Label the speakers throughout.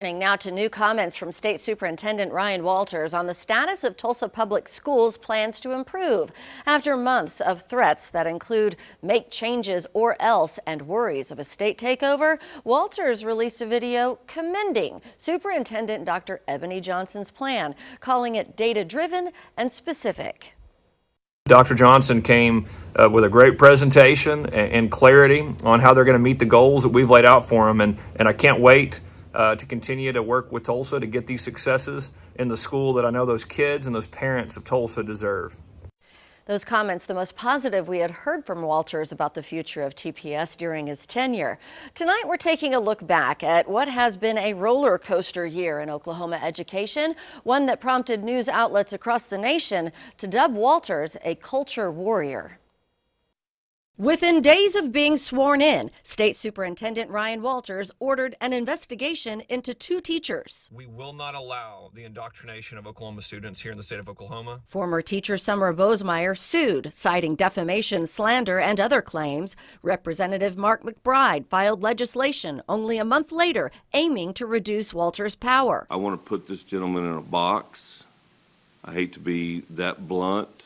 Speaker 1: Now to new comments from State Superintendent Ryan Walters on the status of Tulsa Public Schools' plans to improve. After months of threats that include make changes or else and worries of a state takeover, Walters released a video commending Superintendent Dr. Ebony Johnson's plan, calling it data-driven and specific.
Speaker 2: Dr. Johnson came with a great presentation and clarity on how they're going to meet the goals that we've laid out for them, and I can't wait to continue to work with Tulsa to get these successes in the school that I know those kids and those parents of Tulsa deserve.
Speaker 1: Those comments, the most positive we had heard from Walters about the future of TPS during his tenure. Tonight, we're taking a look back at what has been a roller coaster year in Oklahoma education, one that prompted news outlets across the nation to dub Walters a culture warrior. Within days of being sworn in, State Superintendent Ryan Walters ordered an investigation into 2 teachers.
Speaker 2: We will not allow the indoctrination of Oklahoma students here in the state of Oklahoma.
Speaker 1: Former teacher Summer Bozemeyer sued, citing defamation, slander, and other claims. Representative Mark McBride filed legislation only a month later aiming to reduce Walters' power.
Speaker 3: I want to put this gentleman in a box. I hate to be that blunt,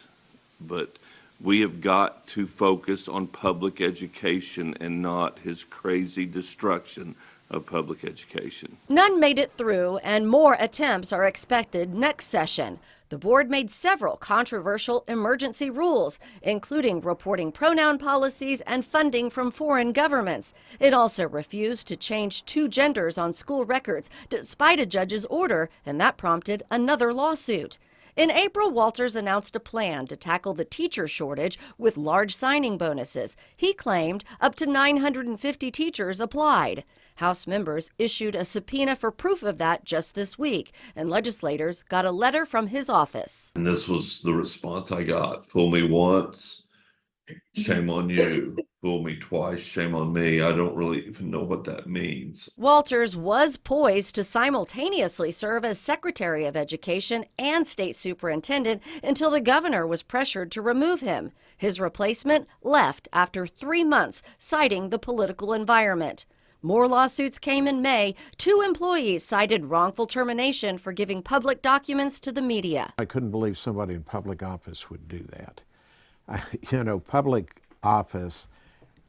Speaker 3: but we have got to focus on public education and not his crazy destruction of public education.
Speaker 1: None made it through, and more attempts are expected next session. The board made several controversial emergency rules, including reporting pronoun policies and funding from foreign governments. It also refused to change 2 genders on school records despite a judge's order, and that prompted another lawsuit. In April, Walters announced a plan to tackle the teacher shortage with large signing bonuses. He claimed up to 950 teachers applied. House members issued a subpoena for proof of that just this week, and legislators got a letter from his office.
Speaker 4: And this was the response I got. Fool me once, shame on you. Fool me twice, shame on me. I don't really even know what that means.
Speaker 1: Walters was poised to simultaneously serve as Secretary of Education and State Superintendent until the governor was pressured to remove him. His replacement left after 3 months, citing the political environment. More lawsuits came in May. 2 employees cited wrongful termination for giving public documents to the media.
Speaker 5: I couldn't believe somebody in public office would do that. Public office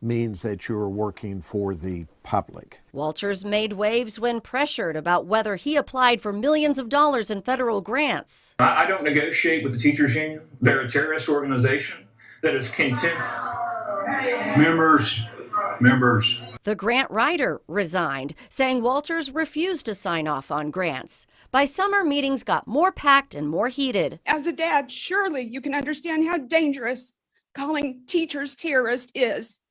Speaker 5: means that you're working for the public.
Speaker 1: Walters made waves when pressured about whether he applied for millions of dollars in federal grants.
Speaker 6: I don't negotiate with the teachers union. They're a terrorist organization that is content. Members.
Speaker 1: The grant writer resigned, saying Walters refused to sign off on grants. By summer, meetings got more packed and more heated.
Speaker 7: As a dad, surely you can understand how dangerous calling teachers terrorists is.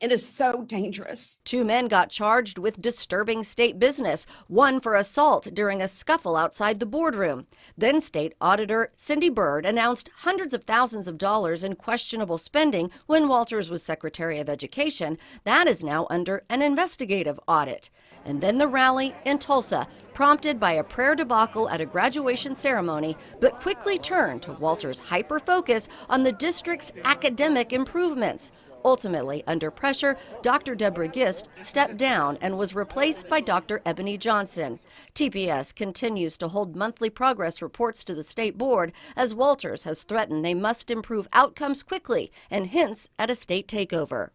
Speaker 7: It is so dangerous.
Speaker 1: 2 men got charged with disturbing state business, one for assault during a scuffle outside the boardroom. Then State Auditor Cindy Byrd announced hundreds of thousands of dollars in questionable spending when Walters was Secretary of Education. That is now under an investigative audit. And then the rally in Tulsa, prompted by a prayer debacle at a graduation ceremony, but quickly turned to Walters' hyper-focus on the district's academic improvements. Ultimately, under pressure, Dr. Deborah Gist stepped down and was replaced by Dr. Ebony Johnson. TPS continues to hold monthly progress reports to the state board as Walters has threatened they must improve outcomes quickly and hints at a state takeover.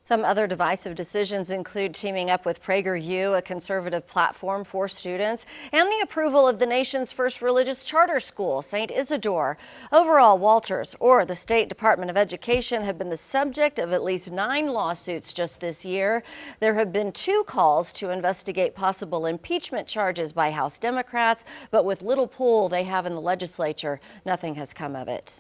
Speaker 1: Some other divisive decisions include teaming up with PragerU, a conservative platform for students, and the approval of the nation's first religious charter school, St. Isidore. Overall, Walters or the State Department of Education have been the subject of at least 9 lawsuits just this year. There have been 2 calls to investigate possible impeachment charges by House Democrats, but with little pull they have in the legislature, nothing has come of it.